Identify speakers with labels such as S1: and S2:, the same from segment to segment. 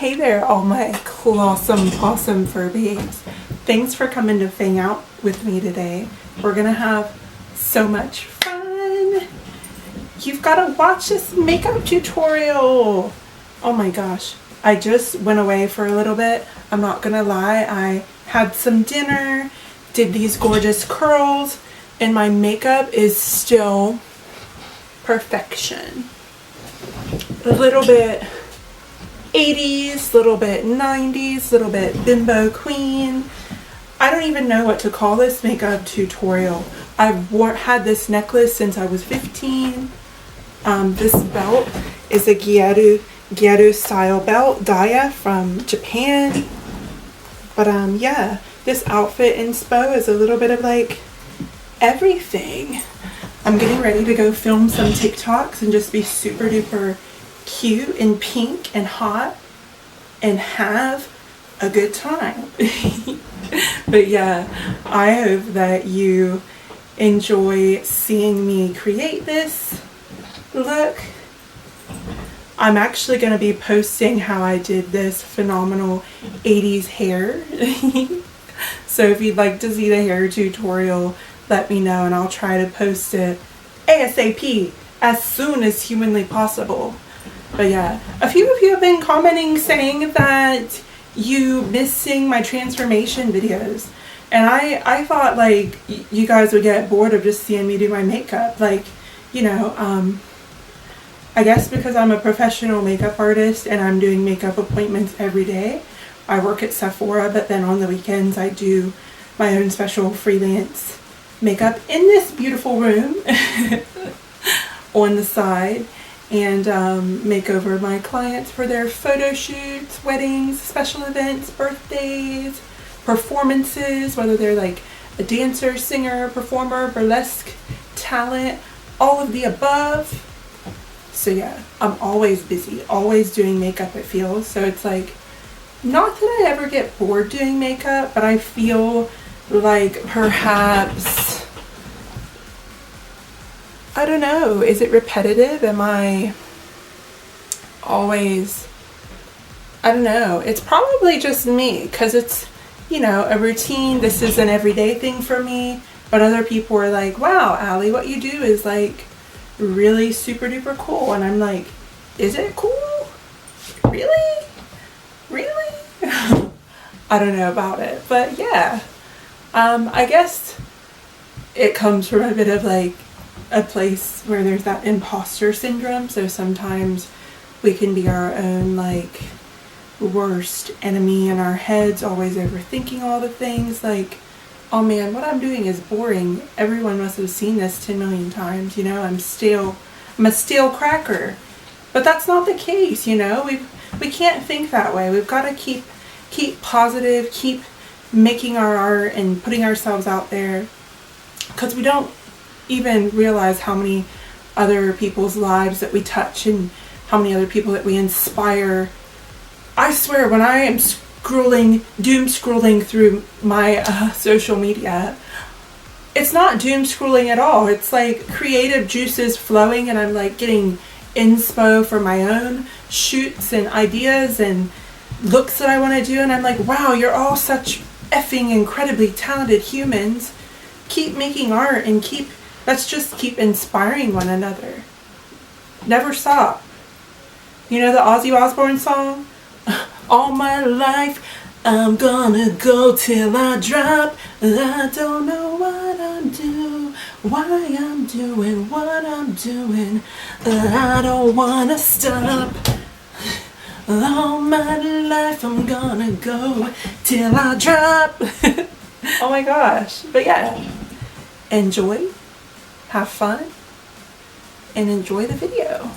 S1: Hey there, all my awesome fur babes. Thanks for coming to hang out with me today. We're gonna have so much fun. You've gotta watch this makeup tutorial. Oh my gosh, I just went away for a little bit. I'm not gonna lie, I had some dinner, did these gorgeous curls, and my makeup is still perfection. A little bit 80s, little bit 90s, little bit bimbo queen. I don't even know what to call this makeup tutorial. I've had this necklace since I was 15. This belt is a Gyaru style belt, Daya from Japan. But yeah, this outfit inspo is a little bit of like everything. I'm getting ready to go film some TikToks and just be super duper cute and pink and hot and have a good time. But yeah, I hope that you enjoy seeing me create this look. I'm actually going to be posting how I did this phenomenal 80s hair. So if you'd like to see the hair tutorial, let me know and I'll try to post it ASAP as soon as humanly possible. But yeah, a few of you have been commenting saying that you miss seeing my transformation videos. And I thought like you guys would get bored of just seeing me do my makeup. Like, you know, I guess because I'm a professional makeup artist and I'm doing makeup appointments every day. I work at Sephora, but then on the weekends I do my own special freelance makeup in this beautiful room on the side. And make over my clients for their photo shoots, weddings, special events, birthdays, performances, whether they're like a dancer, singer, performer, burlesque, talent, all of the above. So yeah, I'm always busy, always doing makeup, it feels. So it's like, not that I ever get bored doing makeup, but I feel like perhaps, I don't know, is it repetitive? Am I always, I don't know. It's probably just me because it's, you know, a routine. This is an everyday thing for me. But other people are like, wow, Allie, what you do is like really super duper cool. And I'm like, is it cool? Really? Really? I don't know about it. But yeah, I guess it comes from a bit of like a place where there's that imposter syndrome. So sometimes we can be our own like worst enemy in our heads, always overthinking all the things like, oh man, what I'm doing is boring. Everyone must have seen this 10 million times, you know, I'm a stale cracker. But that's not the case, you know. We can't think that way. We've got to keep positive, keep making our art and putting ourselves out there, because we don't even realize how many other people's lives that we touch and how many other people that we inspire. I swear, when I am doom scrolling through my social media, it's not doom scrolling at all. It's like creative juices flowing and I'm like getting inspo for my own shoots and ideas and looks that I want to do, and I'm like, wow, you're all such effing incredibly talented humans. Keep making art and let's just keep inspiring one another. Never stop. You know the Ozzy Osbourne song? All my life, I'm gonna go till I drop. I don't know what I'm doing, why I'm doing what I'm doing. I don't wanna stop. All my life, I'm gonna go till I drop. Oh my gosh. But yeah, enjoy. Have fun and enjoy the video.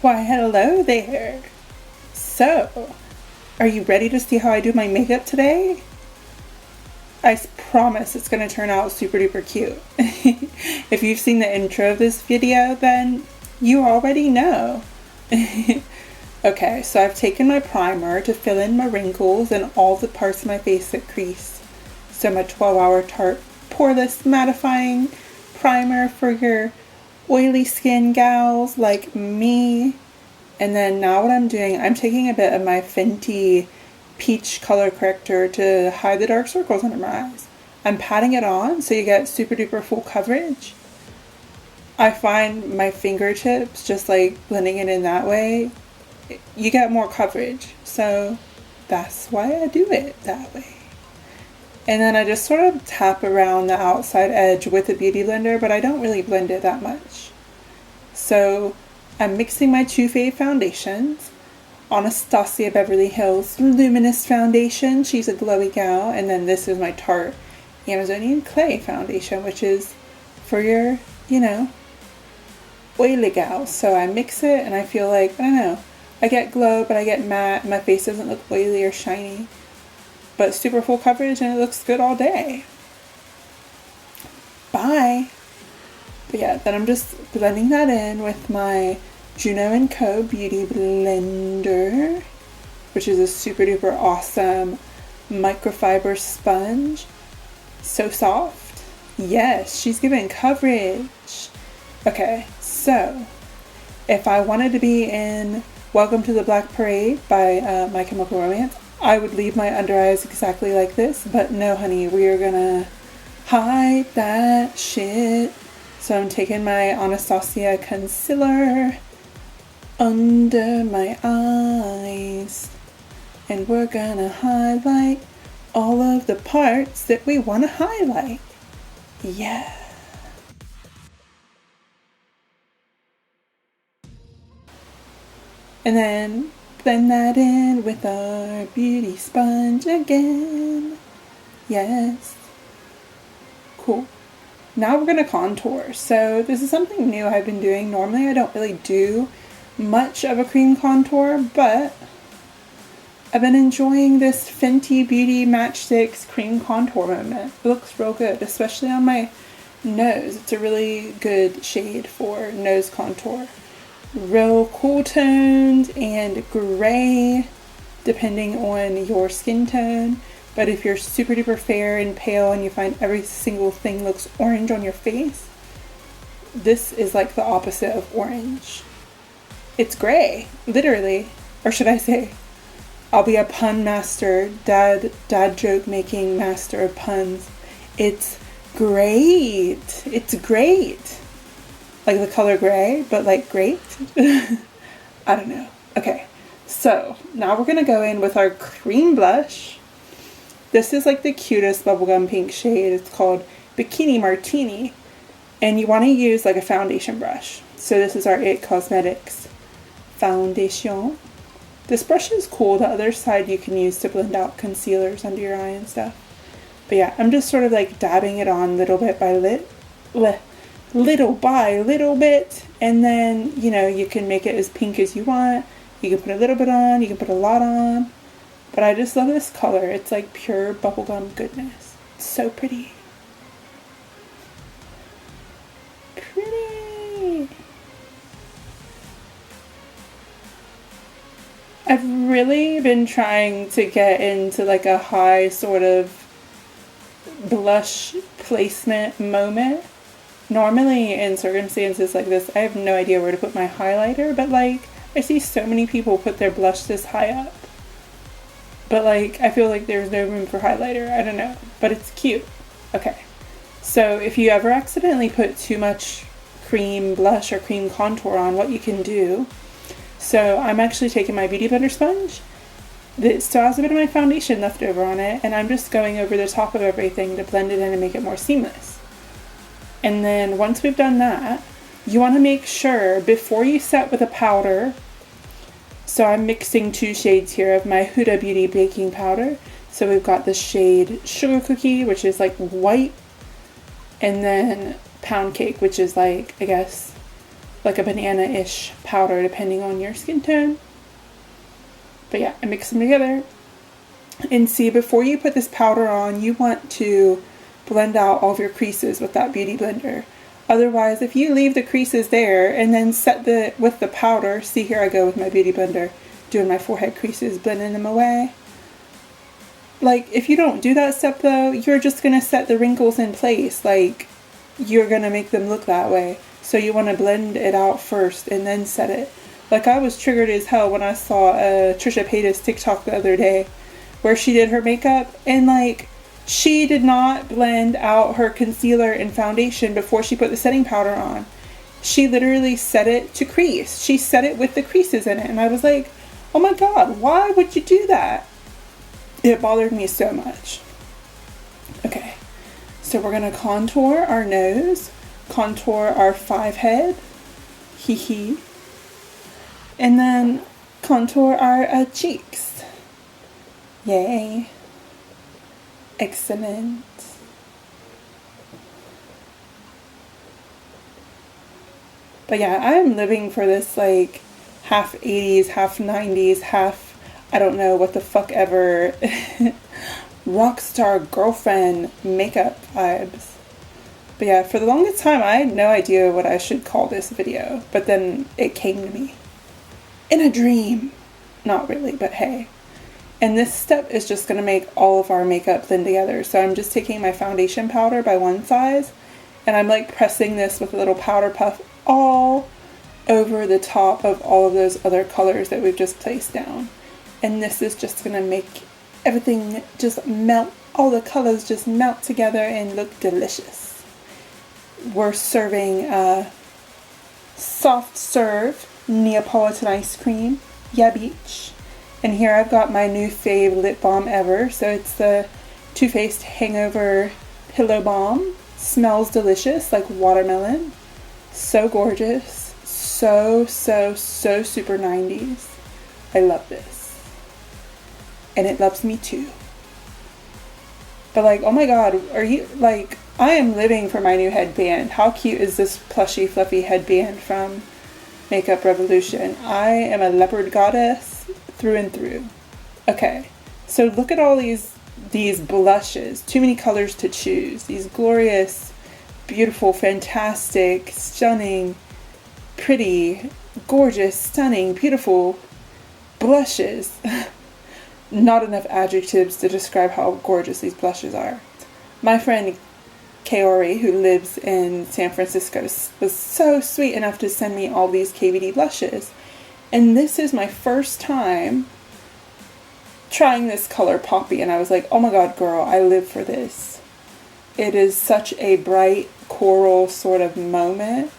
S1: Why, hello there. So, are you ready to see how I do my makeup today? I promise it's going to turn out super duper cute. If you've seen the intro of this video, then you already know. Okay, so I've taken my primer to fill in my wrinkles and all the parts of my face that crease. So my 12-hour Tarte poreless mattifying primer for your oily skin gals like me. And then now what I'm doing, I'm taking a bit of my Fenty peach color corrector to hide the dark circles under my eyes. I'm patting it on so you get super duper full coverage. I find my fingertips, just like blending it in that way, you get more coverage. So that's why I do it that way. And then I just sort of tap around the outside edge with a beauty blender, but I don't really blend it that much. So I'm mixing my two fave foundations. Anastasia Beverly Hills Luminous Foundation. She's a glowy gal. And then this is my Tarte Amazonian Clay Foundation, which is for your, you know, oily gal. So I mix it and I feel like, I don't know, I get glow, but I get matte. My face doesn't look oily or shiny. But super full coverage and it looks good all day. Bye. But yeah, then I'm just blending that in with my Juno & Co. Beauty Blender, which is a super duper awesome microfiber sponge. So soft. Yes, she's giving coverage. Okay, so if I wanted to be in Welcome to the Black Parade by My Chemical Romance, I would leave my under eyes exactly like this, but no honey, we are gonna hide that shit. So I'm taking my Anastasia concealer under my eyes, and we're gonna highlight all of the parts that we want to highlight. Yeah. And then blend that in with our beauty sponge again. Yes. Cool. Now we're gonna contour. So this is something new I've been doing. Normally I don't really do much of a cream contour, but I've been enjoying this Fenty Beauty Matchsticks cream contour moment. It looks real good, especially on my nose. It's a really good shade for nose contour. Real cool toned and gray, depending on your skin tone. But if you're super duper fair and pale and you find every single thing looks orange on your face, this is like the opposite of orange. It's gray, literally. Or should I say, I'll be a pun master, dad joke making master of puns. It's great. It's great. Like the color gray, but like great. I don't know. Okay, so now we're gonna go in with our cream blush. This is like the cutest bubblegum pink shade. It's called Bikini Martini. And you want to use like a foundation brush. So this is our It Cosmetics foundation. This brush is cool. The other side you can use to blend out concealers under your eye and stuff. But yeah, I'm just sort of like dabbing it on little bit by little bit. And then, you know, you can make it as pink as you want. You can put a little bit on. You can put a lot on. But I just love this color. It's like pure bubblegum goodness. It's so pretty. Pretty. I've really been trying to get into like a high sort of blush placement moment. Normally in circumstances like this, I have no idea where to put my highlighter, but like I see so many people put their blush this high up. But like, I feel like there's no room for highlighter. I don't know, but it's cute. Okay, so if you ever accidentally put too much cream blush or cream contour on, what you can do. So I'm actually taking my Beauty Blender sponge that still has a bit of my foundation left over on it, and I'm just going over the top of everything to blend it in and make it more seamless. And then once we've done that, you want to make sure before you set with a powder. So I'm mixing two shades here of my Huda Beauty baking powder. So we've got the shade Sugar Cookie, which is like white, and then Pound Cake, which is like, I guess, like a banana-ish powder depending on your skin tone. But yeah, I mix them together. And see, before you put this powder on, you want to blend out all of your creases with that Beauty Blender. Otherwise, if you leave the creases there and then set with the powder, see here I go with my Beauty Blender, doing my forehead creases, blending them away. like, if you don't do that step though, you're just gonna set the wrinkles in place. Like, you're gonna make them look that way. So you want to blend it out first and then set it. Like, I was triggered as hell when I saw Trisha Paytas TikTok the other day where she did her makeup, and like, she did not blend out her concealer and foundation before she put the setting powder on. She literally set it to crease. She set it with the creases in it, and I was like, oh my god, why would you do that? It bothered me so much. Okay, so we're gonna contour our nose, contour our 5 head, hee hee, and then contour our cheeks. Yay. Excellent. But yeah, I'm living for this like half 80s, half 90s, half I don't know what the fuck ever Rockstar girlfriend makeup vibes. But yeah, for the longest time I had no idea what I should call this video, but then it came to me in a dream. Not really, but hey. And this step is just going to make all of our makeup blend together. So I'm just taking my foundation powder by one size, and I'm like pressing this with a little powder puff all over the top of all of those other colors that we've just placed down. And this is just going to make everything just melt, all the colors just melt together and look delicious. We're serving soft serve Neapolitan ice cream. Yeah, beach. And here I've got my new fave lip balm ever. So it's the Too Faced Hangover Pillow Balm. Smells delicious, like watermelon. So gorgeous. So super 90s. I love this. And it loves me too. But like, oh my god, are you, like, I am living for my new headband. How cute is this plushy fluffy headband from Makeup Revolution? I am a leopard goddess through and through. Okay, so look at all these blushes. Too many colors to choose. These glorious, beautiful, fantastic, stunning, pretty, gorgeous, stunning, beautiful blushes. Not enough adjectives to describe how gorgeous these blushes are. My friend Kaori, who lives in San Francisco, was so sweet enough to send me all these KVD blushes. And this is my first time trying this color Poppy, and I was like, oh my god, girl, I live for this. It is such a bright coral sort of moment.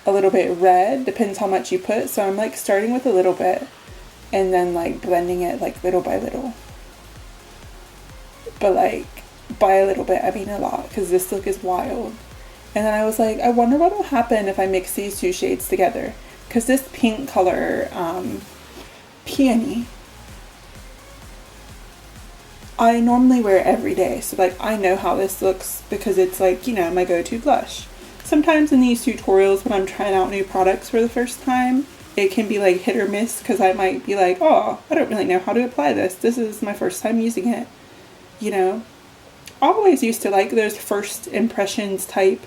S1: A little bit red, depends how much you put. So I'm like starting with a little bit and then like blending it like little by little. But like by a little bit, I mean a lot, because this look is wild. And then I was like, I wonder what will happen if I mix these two shades together. Because this pink color, Peony, I normally wear every day. So like I know how this looks because it's like, you know, my go-to blush. Sometimes in these tutorials when I'm trying out new products for the first time, it can be like hit or miss, because I might be like, oh, I don't really know how to apply this. This is my first time using it. You know, I always used to like those first impressions type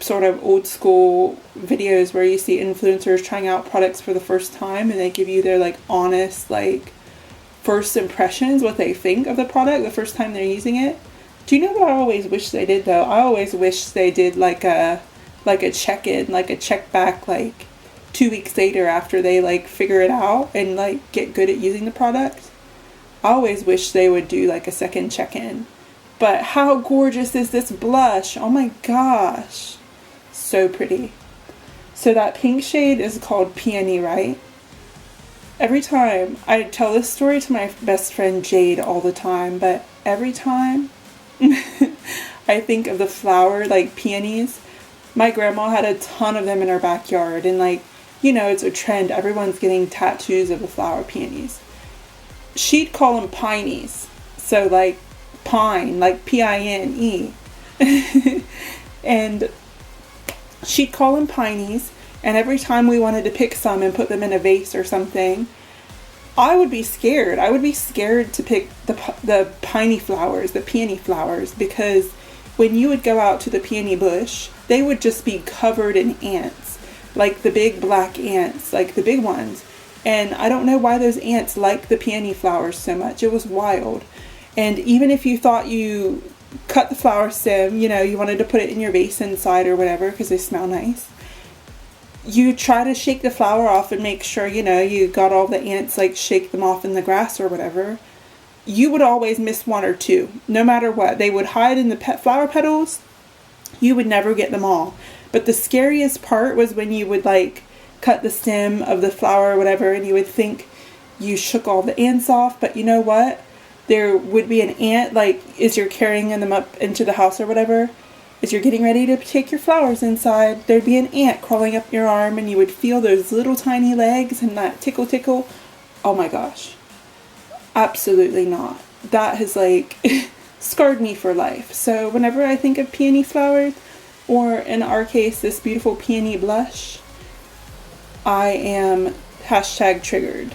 S1: sort of old school videos where you see influencers trying out products for the first time and they give you their like honest like first impressions, what they think of the product the first time they're using it. Do you know what I always wish they did though? I always wish they did like a check-in, like a check back like 2 weeks later after they like figure it out and like get good at using the product. I always wish they would do like a second check-in. But how gorgeous is this blush? Oh my gosh. So pretty. So that pink shade is called Peony, right? Every time, I tell this story to my best friend Jade all the time, but every time I think of the flower, like peonies. My grandma had a ton of them in her backyard, and like, you know, it's a trend. Everyone's getting tattoos of the flower peonies. She'd call them pineys. So like pine, like P-I-N-E. And she'd call them pineys. And every time we wanted to pick some and put them in a vase or something, I would be scared. I would be scared to pick the piney flowers, the peony flowers, because when you would go out to the peony bush, they would just be covered in ants, like the big black ants, like the big ones. And I don't know why those ants like the peony flowers so much. It was wild. And even if you thought you cut the flower stem, you know, you wanted to put it in your vase inside or whatever because they smell nice, you try to shake the flower off and make sure, you know, you got all the ants, like shake them off in the grass or whatever. You would always miss one or two, no matter what. They would hide in the flower petals. You would never get them all. But the scariest part was when you would like cut the stem of the flower or whatever, and you would think you shook all the ants off. But you know what? There would be an ant, like as you're carrying them up into the house or whatever, as you're getting ready to take your flowers inside, there'd be an ant crawling up your arm, and you would feel those little tiny legs and that tickle tickle. Oh my gosh. Absolutely not. That has like scarred me for life. So whenever I think of peony flowers, or in our case this beautiful peony blush, I am hashtag triggered.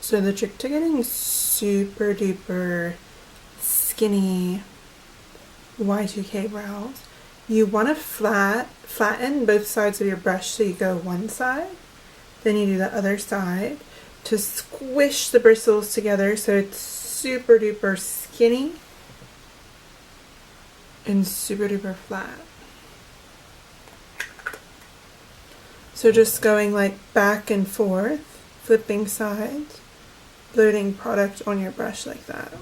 S1: So the trick to getting super duper skinny Y2K brows, you want to flatten both sides of your brush. So you go one side, then you do the other side to squish the bristles together so it's super duper skinny and super duper flat. So just going like back and forth, flipping sides, loading product on your brush like that.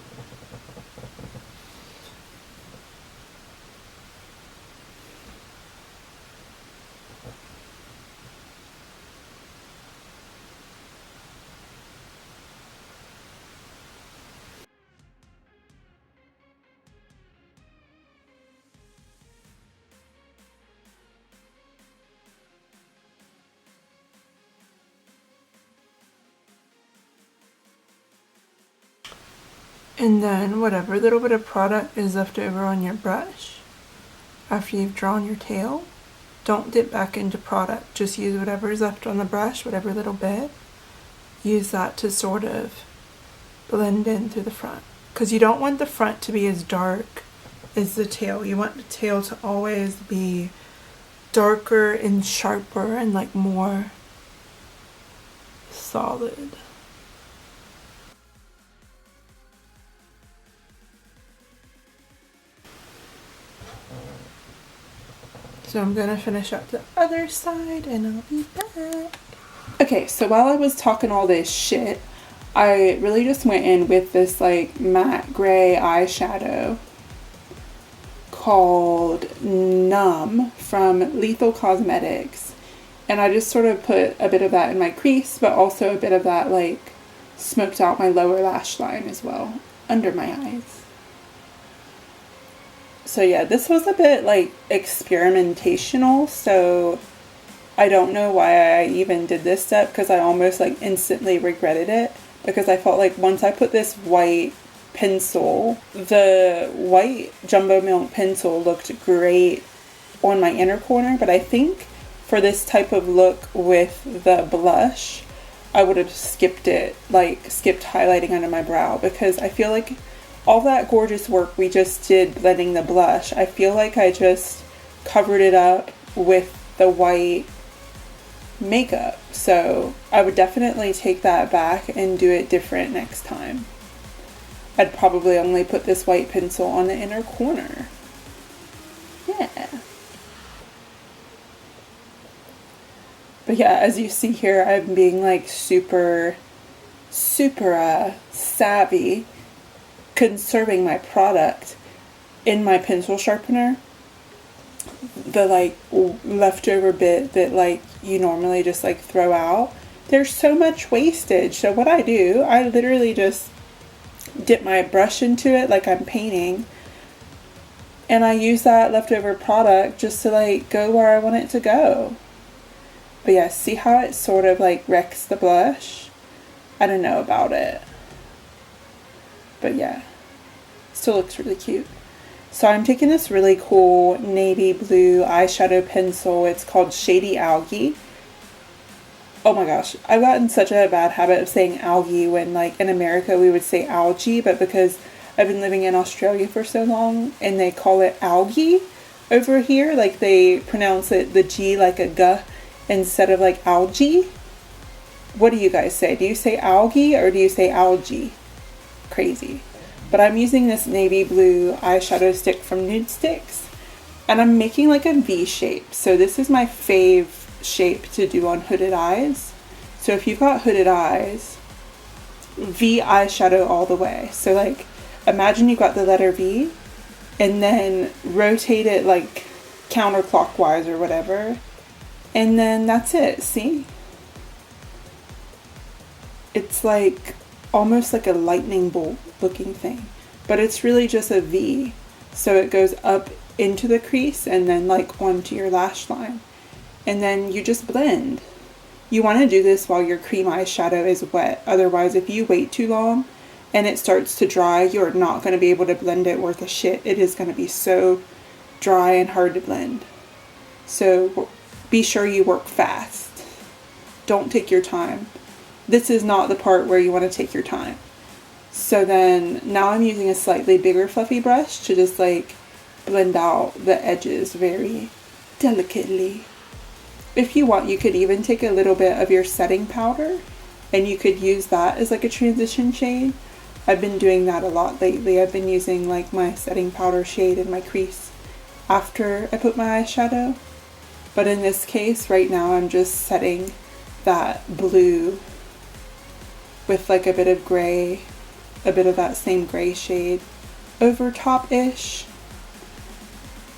S1: And then whatever little bit of product is left over on your brush, after you've drawn your tail, don't dip back into product. Just use whatever is left on the brush, whatever little bit. Use that to sort of blend in through the front. Because you don't want the front to be as dark as the tail. You want the tail to always be darker and sharper and like more solid. So I'm gonna finish up the other side and I'll be back. Okay, so while I was talking all this shit, I really just went in with this like matte gray eyeshadow called Numb from Lethal Cosmetics. And I just sort of put a bit of that in my crease, but also a bit of that like smoked out my lower lash line as well, under my eyes. So yeah, this was a bit like experimentational, so I don't know why I even did this step, because I almost like instantly regretted it, because I felt like once I put this white pencil, the white Jumbo Milk pencil looked great on my inner corner, but I think for this type of look with the blush, I would have skipped it, like skipped highlighting under my brow, because I feel like all that gorgeous work we just did blending the blush, I feel like I just covered it up with the white makeup. So I would definitely take that back and do it different next time. I'd probably only put this white pencil on the inner corner. Yeah. But yeah, as you see here, I'm being like super savvy, conserving my product in my pencil sharpener. The like leftover bit that like you normally just like throw out, there's so much wastage. So what I do, I literally just dip my brush into it like I'm painting, and I use that leftover product just to like go where I want it to go. But yeah, see how it sort of like wrecks the blush? I don't know about it, but yeah, still looks really cute. So I'm taking this really cool navy blue eyeshadow pencil. It's called Shady Algae. Oh my gosh, I've gotten such a bad habit of saying algae when, like, in America we would say algae, but because I've been living in Australia for so long and they call it algae over here, like they pronounce it the G like a G instead of like algae. What do you guys say? Do you say algae or do you say algae? Crazy. But I'm using this navy blue eyeshadow stick from Nude Stix, and I'm making like a V shape. So this is my fave shape to do on hooded eyes. So if you've got hooded eyes, V eyeshadow all the way. So like, imagine you've got the letter V and then rotate it like counterclockwise or whatever. And then that's it, see? It's like almost like a lightning bolt looking thing, but it's really just a V. So it goes up into the crease and then like onto your lash line. And then you just blend. You want to do this while your cream eyeshadow is wet. Otherwise, if you wait too long and it starts to dry, you're not going to be able to blend it worth a shit. It is going to be so dry and hard to blend. So be sure you work fast. Don't take your time. This is not the part where you want to take your time. So then now I'm using a slightly bigger fluffy brush to just like blend out the edges very delicately. If you want, you could even take a little bit of your setting powder and you could use that as like a transition shade. I've been doing that a lot lately. I've been using like my setting powder shade in my crease after I put my eyeshadow. But in this case, right now, I'm just setting that blue with like a bit of gray, a bit of that same gray shade over top-ish.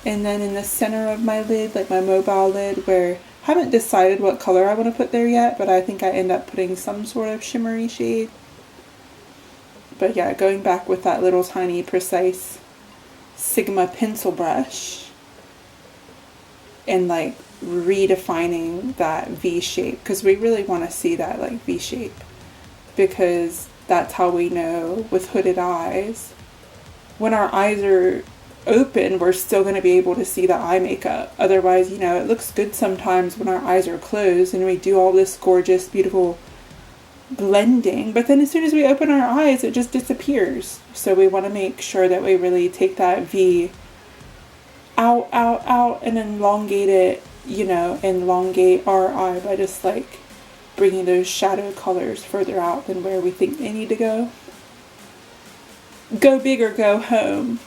S1: And then in the center of my lid, like my mobile lid, where I haven't decided what color I want to put there yet, but I think I end up putting some sort of shimmery shade. But yeah, going back with that little tiny precise Sigma pencil brush and like redefining that V shape, because we really want to see that like V shape, because that's how we know with hooded eyes, when our eyes are open, we're still going to be able to see the eye makeup. Otherwise, you know, it looks good sometimes when our eyes are closed and we do all this gorgeous, beautiful blending, but then as soon as we open our eyes, it just disappears. So we want to make sure that we really take that V out, and elongate it, you know, elongate our eye by just like bringing those shadow colors further out than where we think they need to go. Go big or go home.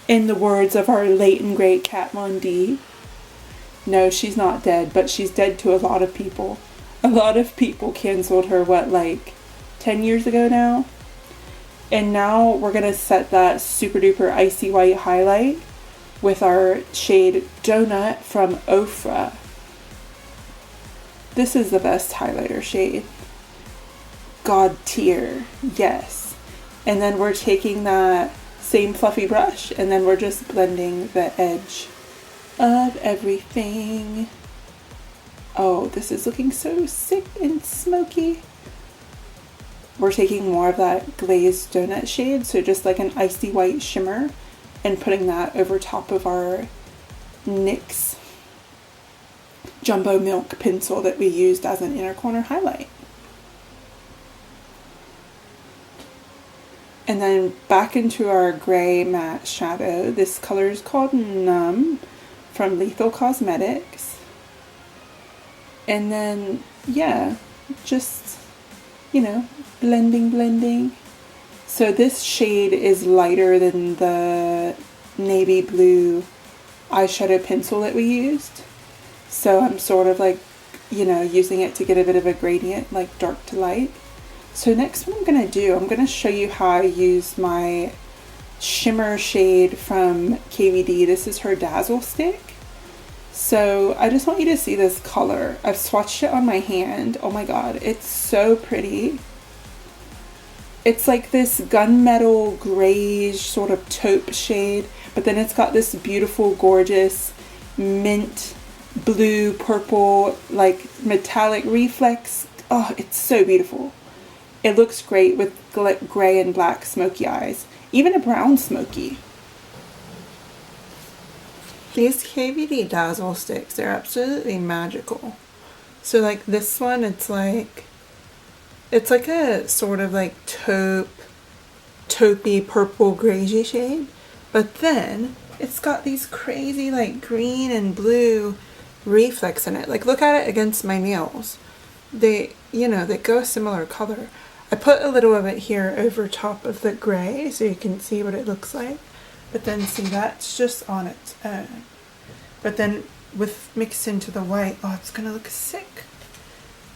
S1: In the words of our late and great Kat Von D. No, she's not dead, but she's dead to a lot of people. A lot of people canceled her, what, like 10 years ago now? And now we're going to set that super duper icy white highlight with our shade Donut from Ofra. This is the best highlighter shade. God tier, yes. And then we're taking that same fluffy brush and then we're just blending the edge of everything. Oh, this is looking so sick and smoky. We're taking more of that glazed donut shade, so just like an icy white shimmer, and putting that over top of our NYX Jumbo Milk pencil that we used as an inner corner highlight. And then back into our gray matte shadow. This color is called Numb from Lethal Cosmetics. And then, yeah, just, you know, blending. So this shade is lighter than the navy blue eyeshadow pencil that we used. So I'm sort of like, you know, using it to get a bit of a gradient, like dark to light. So next what I'm going to do, I'm going to show you how I use my shimmer shade from KVD. This is her Dazzle stick. So I just want you to see this color. I've swatched it on my hand. Oh my god, it's so pretty. It's like this gunmetal grayish sort of taupe shade, but then it's got this beautiful, gorgeous mint blue, purple, like metallic reflex. Oh, it's so beautiful. It looks great with gray and black smoky eyes, even a brown smoky. These KVD Dazzle sticks, they're absolutely magical. So like this one, it's like a sort of like taupey purple grayish shade, but then it's got these crazy like green and blue reflex in it. Like look at it against my nails. They, you know, they go a similar color. I put a little of it here over top of the gray so you can see what it looks like. But then see, that's just on its own. But then with mixed into the white, oh, it's gonna look sick.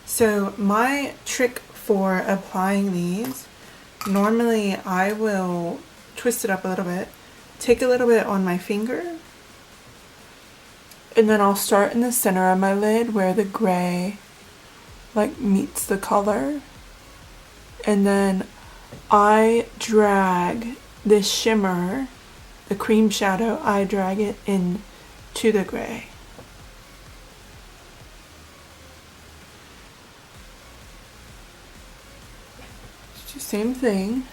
S1: So my trick for applying these, normally I will twist it up a little bit, take a little bit on my finger, and then I'll start in the center of my lid where the gray like meets the color. And then I drag this shimmer, the cream shadow, I drag it in to the gray. Do same thing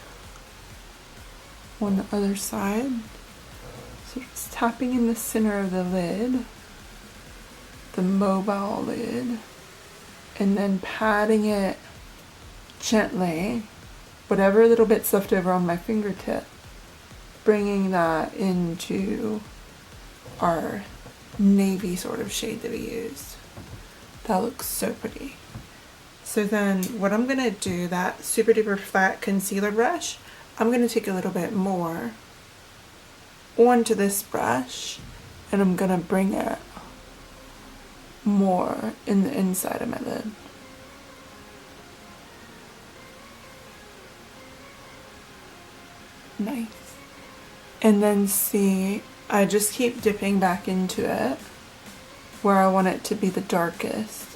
S1: on the other side. So just tapping in the center of the lid, the mobile lid, and then patting it gently, whatever little bits left over on my fingertip, bringing that into our navy sort of shade that we used. That looks so pretty. So then what I'm gonna do, that super duper flat concealer brush, I'm gonna take a little bit more onto this brush and I'm gonna bring it more in the inside of my lid. Nice. And then see, I just keep dipping back into it where I want it to be the darkest.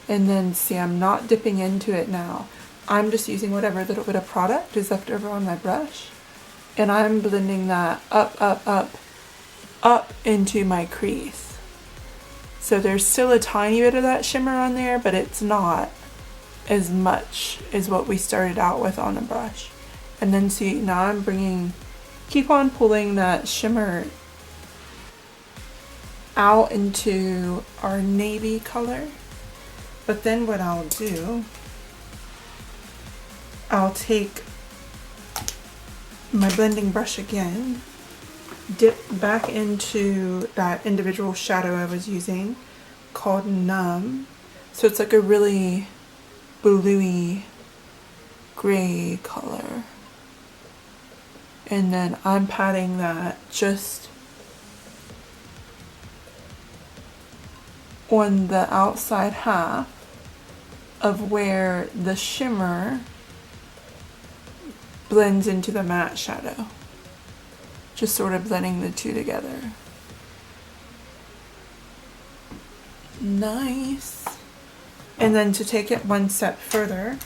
S1: And then see, I'm not dipping into it now. I'm just using whatever little bit of product is left over on my brush. And I'm blending that up into my crease. So there's still a tiny bit of that shimmer on there, but it's not as much as what we started out with on the brush. And then see, now I'm bringing, keep on pulling that shimmer out into our navy color. But then what I'll do, I'll take my blending brush again, dip back into that individual shadow I was using called Numb. So it's like a really bluey gray color. And then I'm patting that just on the outside half of where the shimmer blends into the matte shadow. Just sort of blending the two together. Nice. And then to take it one step further,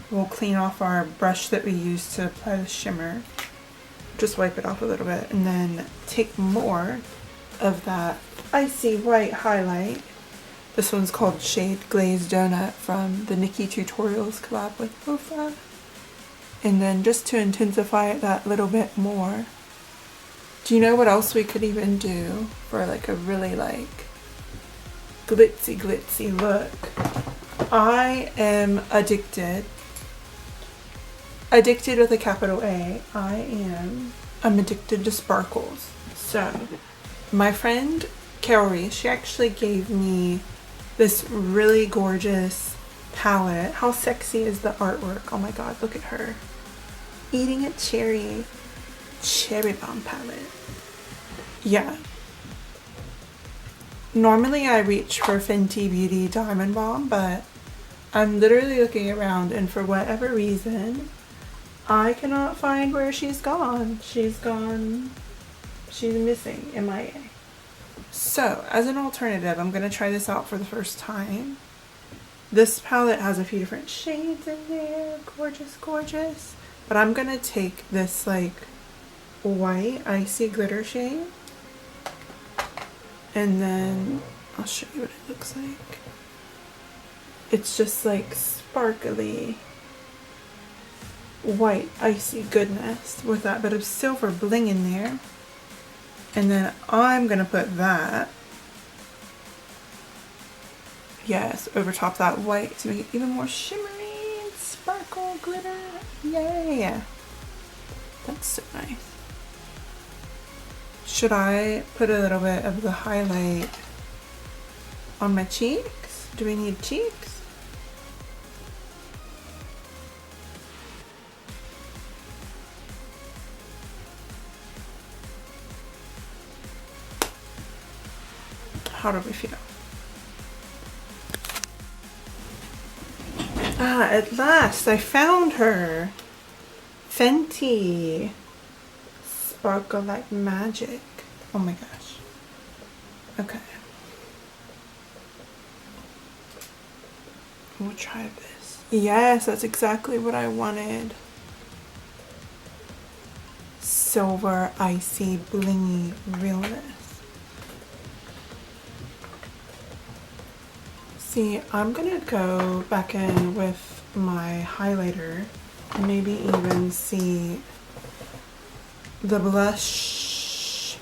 S1: we'll clean off our brush that we used to apply the shimmer. Just wipe it off a little bit and then take more of that icy white highlight. This one's called shade Glazed Donut from the Nikki Tutorials collab with Ofra. And then just to intensify it that little bit more. Do you know what else we could even do for like a really like glitzy look? I am addicted with a capital A. I'm addicted to sparkles. So my friend Carol, she actually gave me this really gorgeous palette. How sexy is the artwork? Oh my god, look at her eating a cherry bomb palette. Yeah, normally I reach for Fenty Beauty Diamond Bomb, but I'm literally looking around and for whatever reason I cannot find where she's gone. She's missing, MIA. So as an alternative, I'm gonna try this out for the first time. This palette has a few different shades in there, gorgeous. But I'm gonna take this like white icy glitter shade, and then I'll show you what it looks like. It's just like sparkly white icy goodness with that bit of silver bling in there. And then I'm gonna put that Yes, over top that white to make it even more shimmery, sparkle, glitter. Yay! That's so nice. Should I put a little bit of the highlight on my cheeks? Do we need cheeks? How do we feel? Ah, at last I found her. Fenty. Sparkle like magic. Oh my gosh. Okay. We'll try this. Yes, that's exactly what I wanted. Silver, icy, blingy realness. See, I'm gonna go back in with my highlighter and maybe even see the blush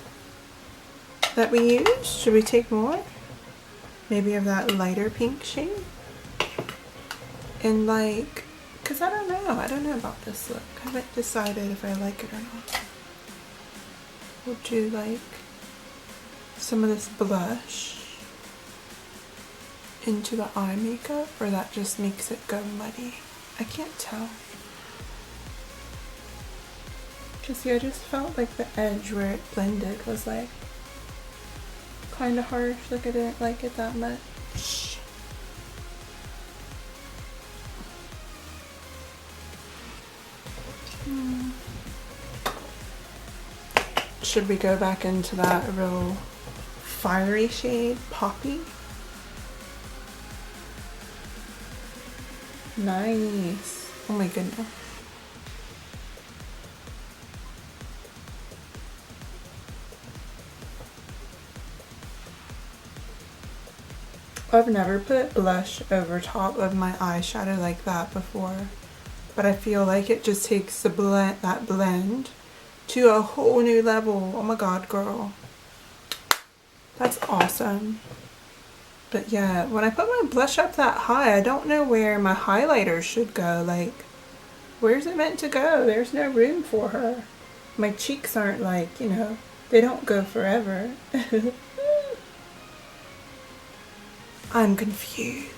S1: that we used. Should we take more? Maybe of that lighter pink shade? And like, cause I don't know about this look. I haven't decided if I like it or not. Would you like some of this blush into the eye makeup, or that just makes it go muddy? I can't tell. Cause see, I just felt like the edge where it blended was like kind of harsh. Like I didn't like it that much. Should we go back into that real fiery shade, Poppy? Nice. Oh my goodness. I've never put blush over top of my eyeshadow like that before, but I feel like it just takes the that blend to a whole new level. Oh my god, girl. That's awesome. But yeah, when I put my blush up that high, I don't know where my highlighter should go. Like, where's it meant to go? There's no room for her. My cheeks aren't like, you know, they don't go forever. I'm confused.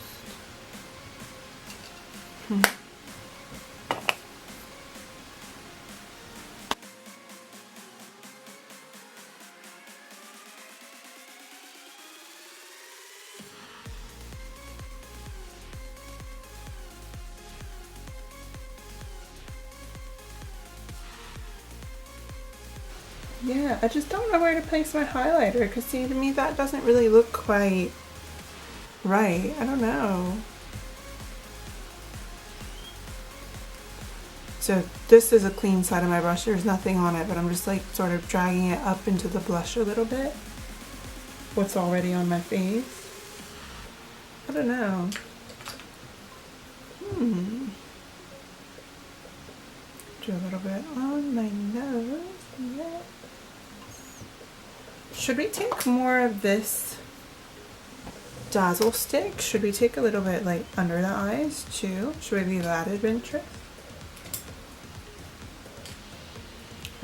S1: Yeah, I just don't know where to place my highlighter, because see, to me that doesn't really look quite right. I don't know. So this is a clean side of my brush. There's nothing on it, but I'm just like sort of dragging it up into the blush a little bit. What's already on my face. I don't know. Do a little bit on my nose. Yes. Should we take more of this Dazzle stick? Should we take a little bit like under the eyes too? Should we be that adventurous?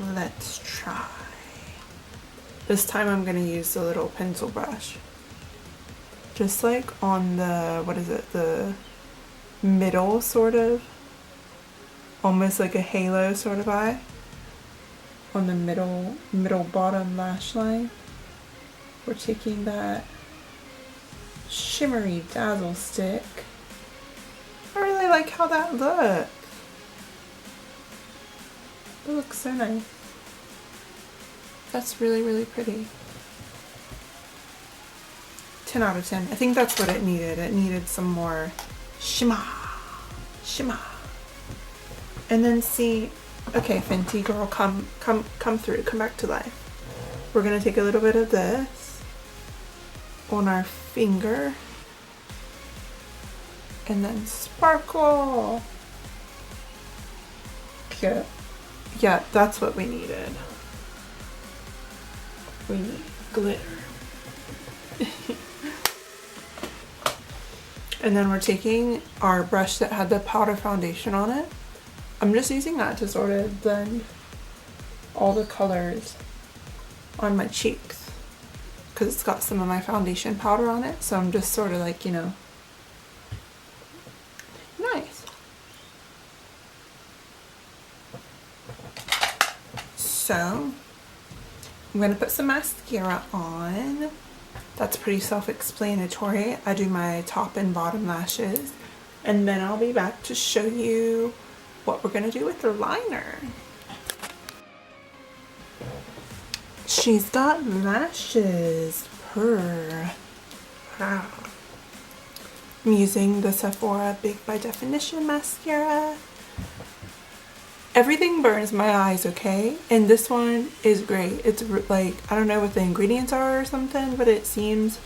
S1: Let's try. This time I'm gonna use the little pencil brush. Just like on the, what is it, the middle sort of, almost like a halo sort of eye. On the middle bottom lash line. We're taking that shimmery Dazzle stick. I really like how that looks. It looks so nice. That's really, really pretty. 10 out of 10. I think that's what it needed. It needed some more shimmer. Shimmer. And then see, okay, Fenty girl, come through, come back to life. We're gonna take a little bit of this on our finger and then sparkle. Cute. Yeah, that's what we needed. We need glitter. And then we're taking our brush that had the powder foundation on it. I'm just using that to sort of blend all the colors on my cheeks because it's got some of my foundation powder on it. So I'm just sort of like, you know, nice. So I'm going to put some mascara on. That's pretty self-explanatory. I do my top and bottom lashes, and then I'll be back to show you what we're going to do with the liner. She's got lashes. Purr. Wow. I'm using the Sephora Big by Definition mascara. Everything burns my eyes, okay? And this one is great. It's like, I don't know what the ingredients are or something, but it seems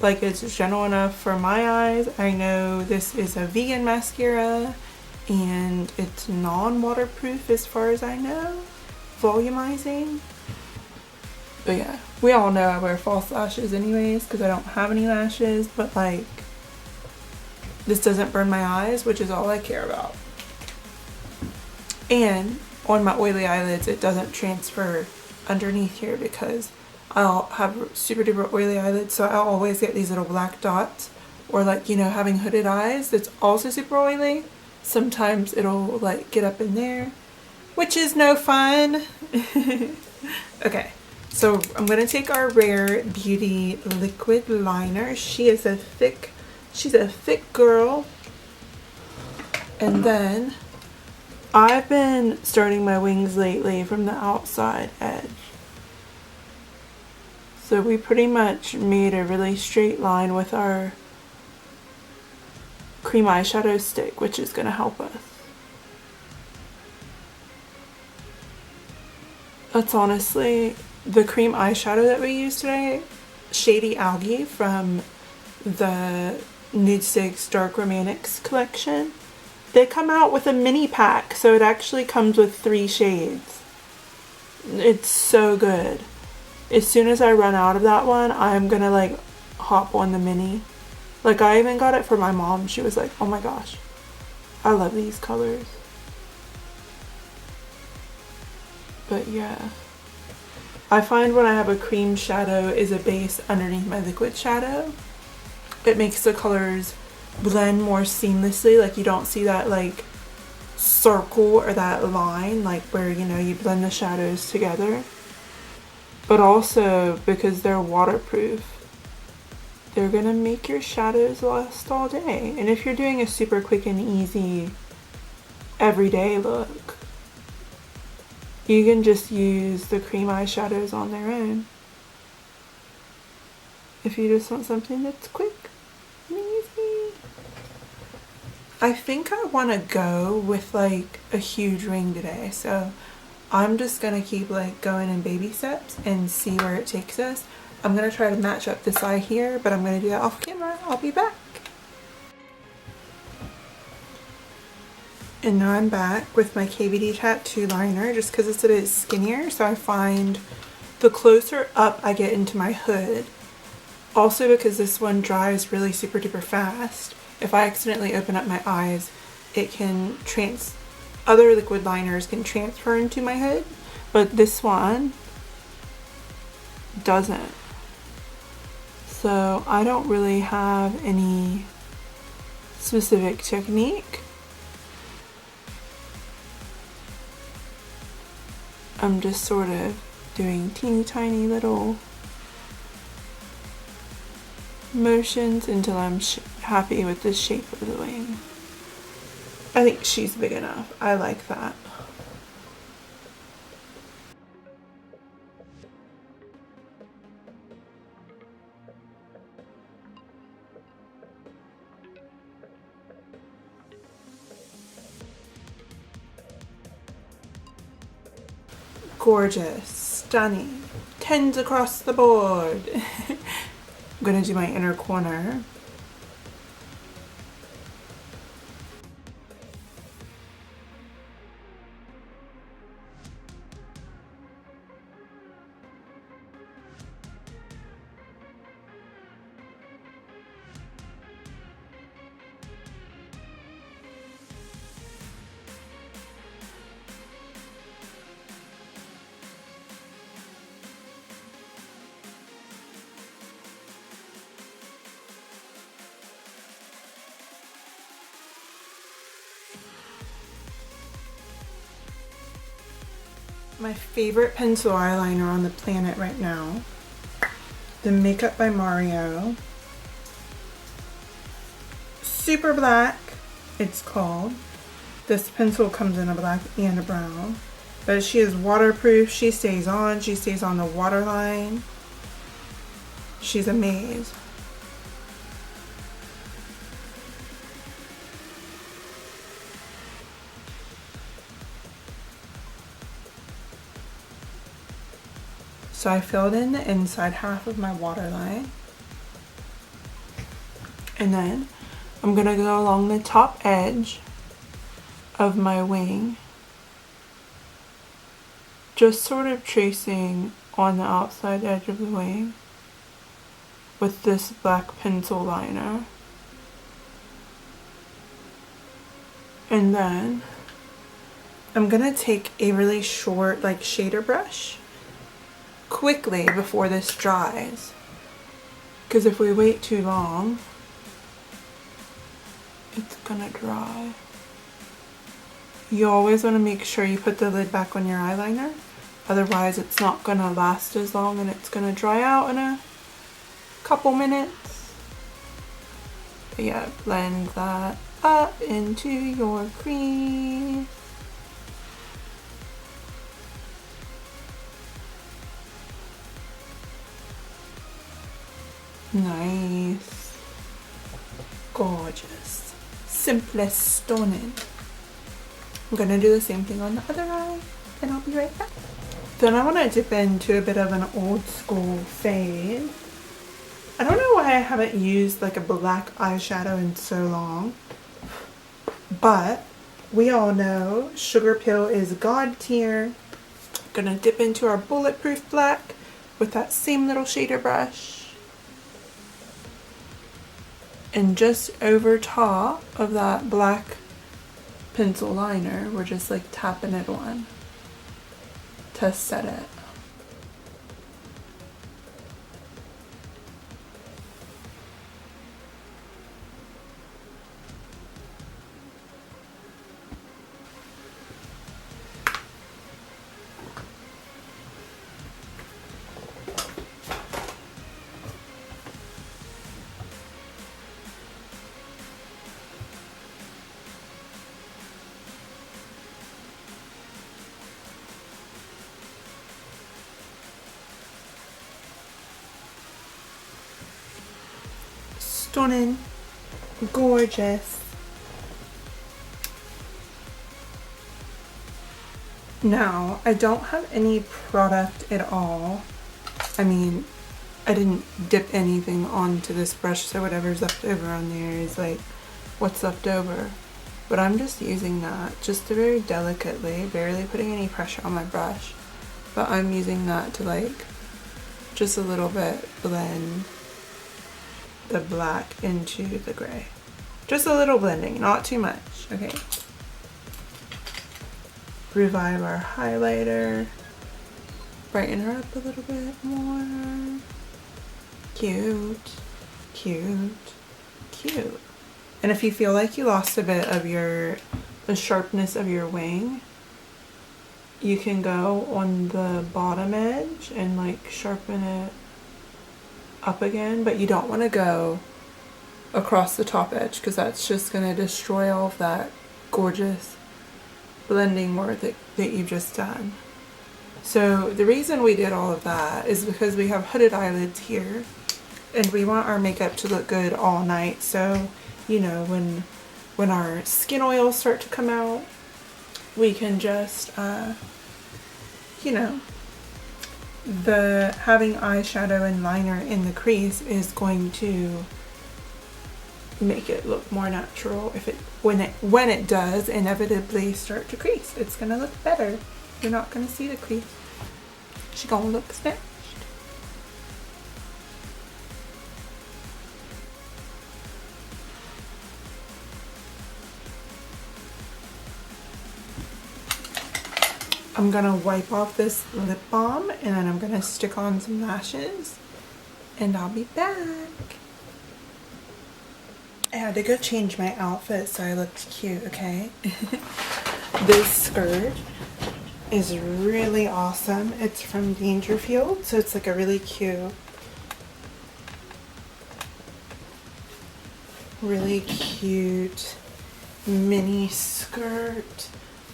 S1: like it's gentle enough for my eyes. I know this is a vegan mascara and it's non-waterproof as far as I know. Volumizing. But yeah, we all know I wear false lashes anyways because I don't have any lashes, but like, this doesn't burn my eyes, which is all I care about. And on my oily eyelids, it doesn't transfer underneath here because I'll have super duper oily eyelids, so I'll always get these little black dots. Or like, you know, having hooded eyes that's also super oily, sometimes it'll like get up in there, which is no fun. Okay, so I'm gonna take our Rare Beauty liquid liner. She's a thick girl. And then I've been starting my wings lately from the outside edge. So we pretty much made a really straight line with our cream eyeshadow stick, which is going to help us. That's honestly the cream eyeshadow that we used today, Shady Algae from the Nude Stix Dark Romantics collection. They come out with a mini pack, so it actually comes with 3 shades. It's so good. As soon as I run out of that one, I'm gonna like hop on the mini. Like, I even got it for my mom. She was like, oh my gosh, I love these colors. But yeah, I find when I have a cream shadow as a base underneath my liquid shadow, it makes the colors blend more seamlessly. Like, you don't see that like circle or that line like where, you know, you blend the shadows together. But also because they're waterproof, they're gonna make your shadows last all day. And if you're doing a super quick and easy everyday look, you can just use the cream eyeshadows on their own. If you just want something that's quick and easy. I think I want to go with like a huge ring today, so I'm just gonna keep like going in baby steps and see where it takes us. I'm gonna try to match up this eye here, but I'm gonna do that off camera. I'll be back. And now I'm back with my KVD tattoo liner just because it's a bit skinnier, so I find the closer up I get into my hood, also because this one dries really super duper fast, if I accidentally open up my eyes, it can other liquid liners can transfer into my hood, but this one doesn't. So I don't really have any specific technique. I'm just sort of doing teeny tiny little motions until I'm happy with the shape of the wing. I think she's big enough. I like that. Gorgeous, stunning, 10s across the board. I'm gonna do my inner corner. My favorite pencil eyeliner on the planet right now. The Makeup by Mario. Super Black, it's called. This pencil comes in a black and a brown. But she is waterproof. She stays on. She stays on the waterline. She's a maze. So I filled in the inside half of my waterline. And then I'm gonna go along the top edge of my wing. Just sort of tracing on the outside edge of the wing with this black pencil liner. And then I'm gonna take a really short like shader brush quickly before this dries, because if we wait too long it's gonna dry. You always want to make sure you put the lid back on your eyeliner, otherwise it's not gonna last as long and it's gonna dry out in a couple minutes. But yeah, blend that up into your crease. Nice. Gorgeous. Simply stunning. I'm gonna do the same thing on the other eye and I'll be right back. Then I want to dip into a bit of an old school fade. I don't know why I haven't used like a black eyeshadow in so long, but we all know Sugar Pill is God tier. Gonna dip into our bulletproof black with that same little shader brush. And just over top of that black pencil liner, we're just like tapping it on to set it. Stunning, gorgeous. Now, I don't have any product at all. I mean, I didn't dip anything onto this brush, so whatever's left over on there is like what's left over. But I'm just using that just to very delicately, barely putting any pressure on my brush. But I'm using that to like just a little bit blend the black into the gray. Just a little blending, not too much. Okay. Revive our highlighter. Brighten her up a little bit more. Cute, cute, cute. And if you feel like you lost a bit of the sharpness of your wing, you can go on the bottom edge and like sharpen it up again, but you don't want to go across the top edge because that's just going to destroy all of that gorgeous blending work that you've just done. So the reason we did all of that is because we have hooded eyelids here and we want our makeup to look good all night. So, you know, when our skin oils start to come out, we can just, you know, having eyeshadow and liner in the crease is going to make it look more natural. When it does inevitably start to crease, it's gonna look better. You're not gonna see the crease. She's gonna look snatched. I'm gonna wipe off this lip balm and then I'm gonna stick on some lashes and I'll be back. I had to go change my outfit so I looked cute, okay? This skirt is really awesome. It's from Dangerfield, so it's like a really cute mini skirt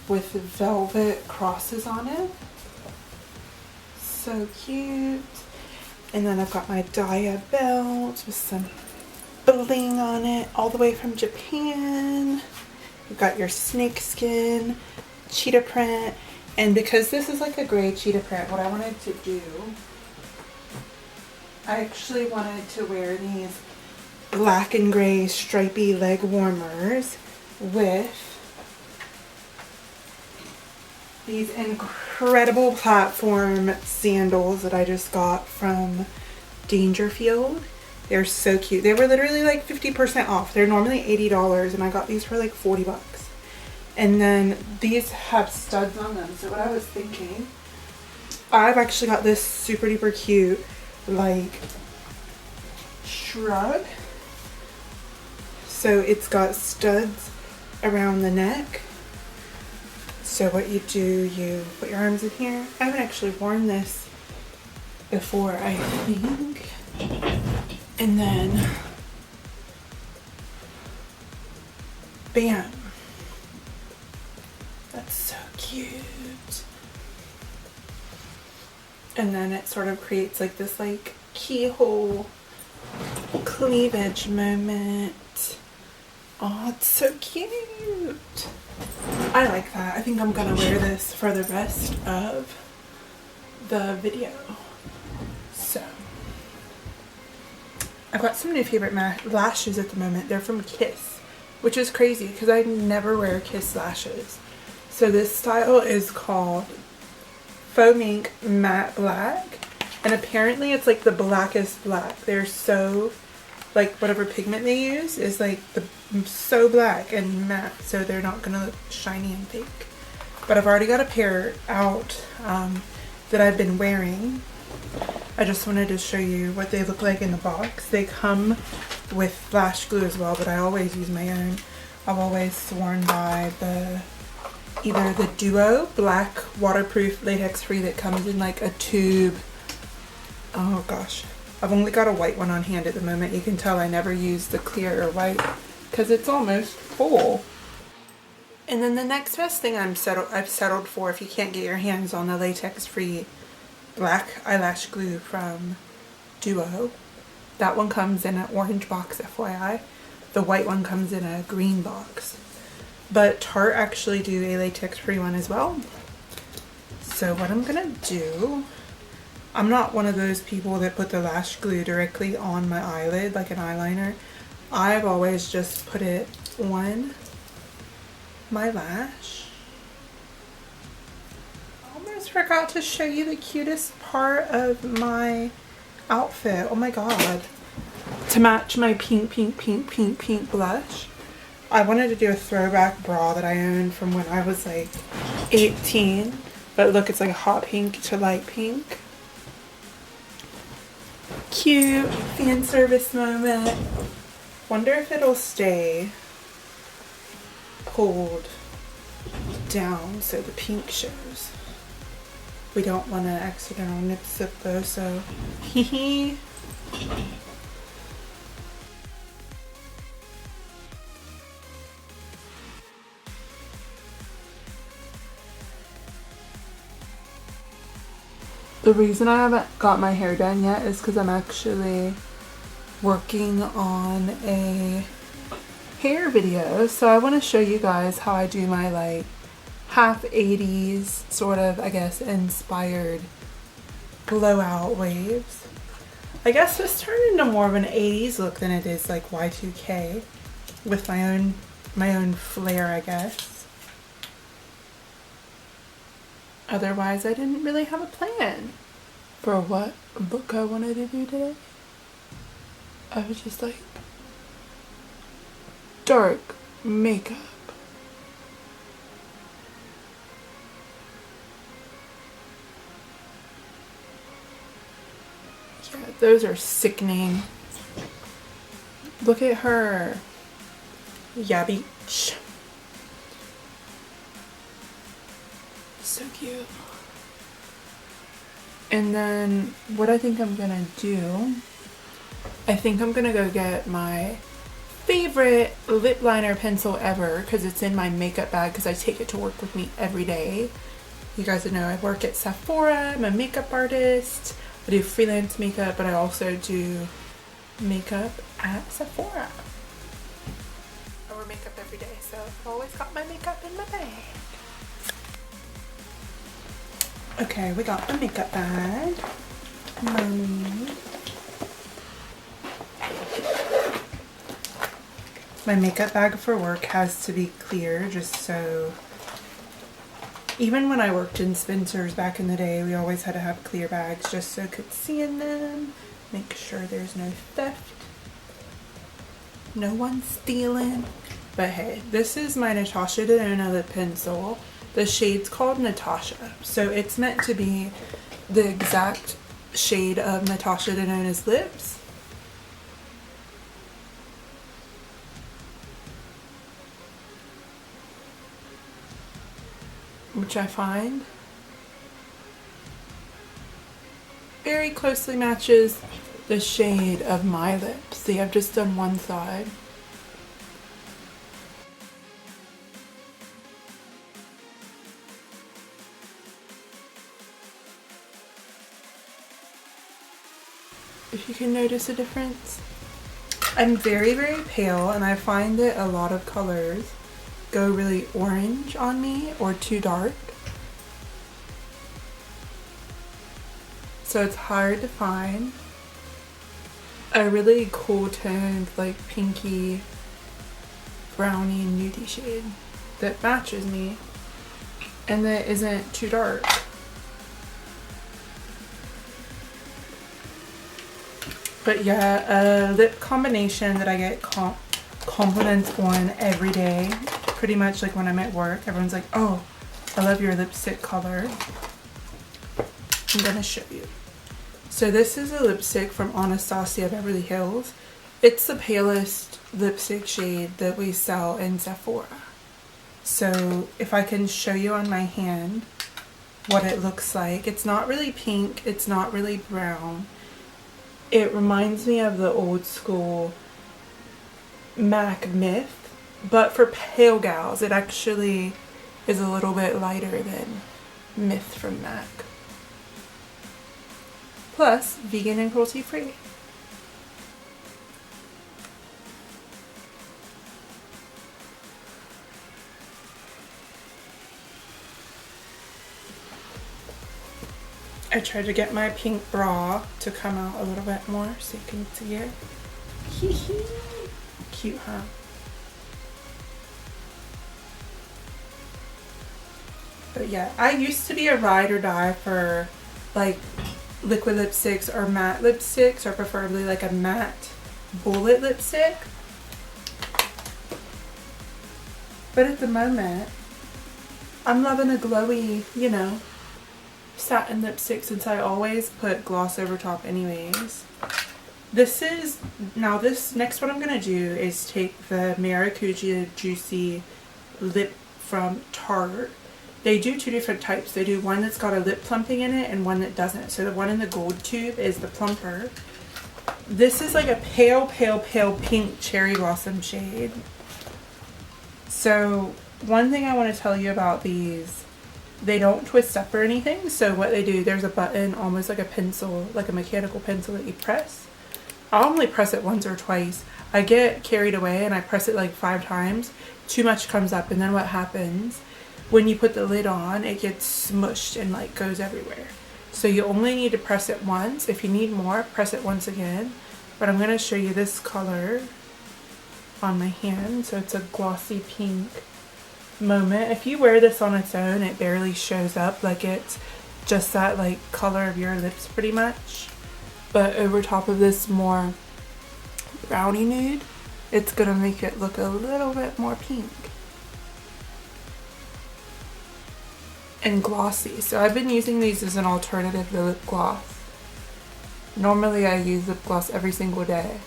S1: with velvet crosses on it. So cute. And then I've got my Daya belt with some bling on it, all the way from Japan. You've got your snakeskin cheetah print. And because this is like a gray cheetah print, what I wanted to do, I actually wanted to wear these black and gray stripy leg warmers with these incredible platform sandals that I just got from Dangerfield. They're so cute. They were literally like 50% off. They're normally $80 and I got these for like 40 bucks. And then these have studs on them. So what I was thinking, I've actually got this super duper cute like shrug. So it's got studs around the neck. So what you do, you put your arms in here. I haven't actually worn this before, I think. And then, bam. That's so cute. And then it sort of creates like this like keyhole cleavage moment. Oh, it's so cute. I like that. I think I'm gonna wear this for the rest of the video. So I've got some new favorite lashes at the moment. They're from Kiss, which is crazy because I never wear Kiss lashes. So this style is called Faux Mink Matte Black, and apparently it's like the blackest black. They're so like whatever pigment they use is like so black and matte, so they're not gonna look shiny and fake. But I've already got a pair out that I've been wearing. I just wanted to show you what they look like in the box. They come with lash glue as well, but I always use my own. I've always sworn by either the Duo black waterproof latex free that comes in like a tube. Oh gosh, I've only got a white one on hand at the moment. You can tell I never use the clear or white because it's almost full. And then the next best thing I've settled for, if you can't get your hands on the latex free black eyelash glue from Duo, that one comes in an orange box, FYI. The white one comes in a green box. But Tarte actually do a latex free one as well. So what I'm gonna do, I'm not one of those people that put the lash glue directly on my eyelid like an eyeliner. I've always just put it on my lash. Almost forgot to show you the cutest part of my outfit. Oh my god. To match my pink blush, I wanted to do a throwback bra that I owned from when I was like 18. But look, it's like a hot pink to light pink. Cute fan service moment. Wonder if it'll stay pulled down so the pink shows. We don't want to accidental nip slip though, so hee. The reason I haven't got my hair done yet is because I'm actually working on a hair video. So I want to show you guys how I do my like half 80s sort of, I guess, inspired blowout waves. I guess this turned into more of an 80s look than it is like Y2K with my own flair, I guess. Otherwise, I didn't really have a plan for what look I wanted to do today. I was just like, dark makeup. Yeah, those are sickening. Look at her. Yeah, beach. So cute. cute. And then what I think I'm gonna do, I think I'm gonna go get my favorite lip liner pencil ever, because it's in my makeup bag because I take it to work with me every day. You guys know I work at Sephora, I'm a makeup artist, I do freelance makeup, but I also do makeup at Sephora. I wear makeup every day, so I've always got my makeup in my bag. Okay, we got the makeup bag. My makeup bag for work has to be clear, just so, even when I worked in Spencer's back in the day, we always had to have clear bags just so I could see in them, make sure there's no theft, no one stealing. But hey, this is my Natasha Denona lip pencil. The shade's called Natasha, so it's meant to be the exact shade of Natasha Denona's lips. Which I find very closely matches the shade of my lips. See, I've just done one side. If you can notice a difference. I'm very, very pale, and I find that a lot of colors go really orange on me or too dark. So it's hard to find a really cool toned, like pinky, brownie, nudie shade that matches me and that isn't too dark. But yeah, a lip combination that I get compliments on every day, pretty much like when I'm at work. Everyone's like, oh, I love your lipstick color. I'm gonna show you. So this is a lipstick from Anastasia Beverly Hills. It's the palest lipstick shade that we sell in Sephora. So if I can show you on my hand what it looks like. It's not really pink, it's not really brown. It reminds me of the old school MAC Myth, but for pale gals it actually is a little bit lighter than Myth from MAC. Plus, vegan and cruelty free. I tried to get my pink bra to come out a little bit more so you can see it. Hee hee. Cute, huh? But yeah, I used to be a ride or die for like liquid lipsticks or matte lipsticks, or preferably like a matte bullet lipstick. But at the moment, I'm loving a glowy, you know, satin lipstick, since I always put gloss over top anyways. This next what I'm going to do is take the Maracuja Juicy Lip from Tarte. They do two different types. They do one that's got a lip plumping in it and one that doesn't. So the one in the gold tube is the plumper. This is like a pale, pale, pale pink cherry blossom shade. So one thing I want to tell you about these, they don't twist up or anything. So what they do, there's a button almost like a pencil, like a mechanical pencil that you press. I'll only press it once or twice. I get carried away and I press it like 5 times. Too much comes up, and then what happens, when you put the lid on, it gets smushed and like goes everywhere. So you only need to press it once. If you need more, press it once again. But I'm going to show you this color on my hand. So it's a glossy pink moment. If you wear this on its own, it barely shows up. Like it's just that like color of your lips pretty much. But over top of this more brownie nude, it's going to make it look a little bit more pink and glossy. So I've been using these as an alternative to lip gloss. Normally I use lip gloss every single day.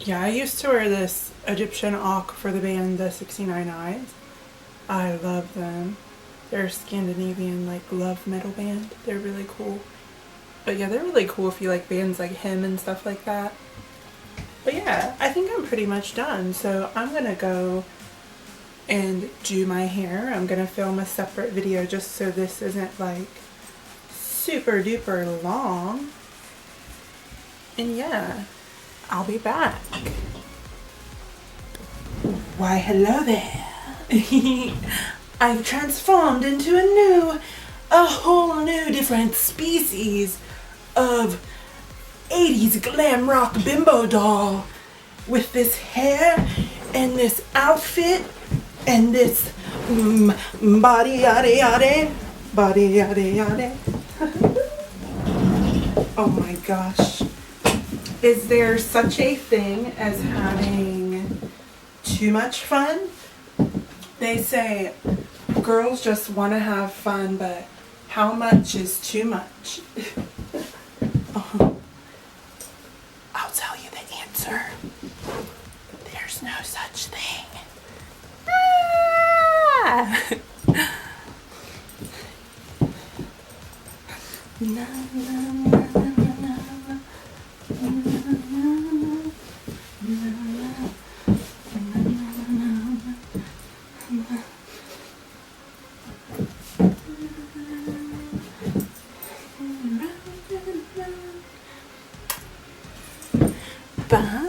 S1: Yeah, I used to wear this Egyptian Auk for the band The 69 Eyes. I love them. They're a Scandinavian like love metal band. They're really cool. But yeah, they're really cool if you like bands like him and stuff like that. But yeah, I think I'm pretty much done. So I'm gonna go and do my hair. I'm gonna film a separate video just so this isn't like super duper long. And yeah, I'll be back. Why, hello there. I've transformed into a whole new different species of 80s glam rock bimbo doll with this hair and this outfit and this body yada yada, body yada yada. Oh my gosh. Is there such a thing as having too much fun? They say girls just want to have fun, but how much is too much? I'll tell you the answer. There's no such thing. Ah! Na, na, na, na, Bye.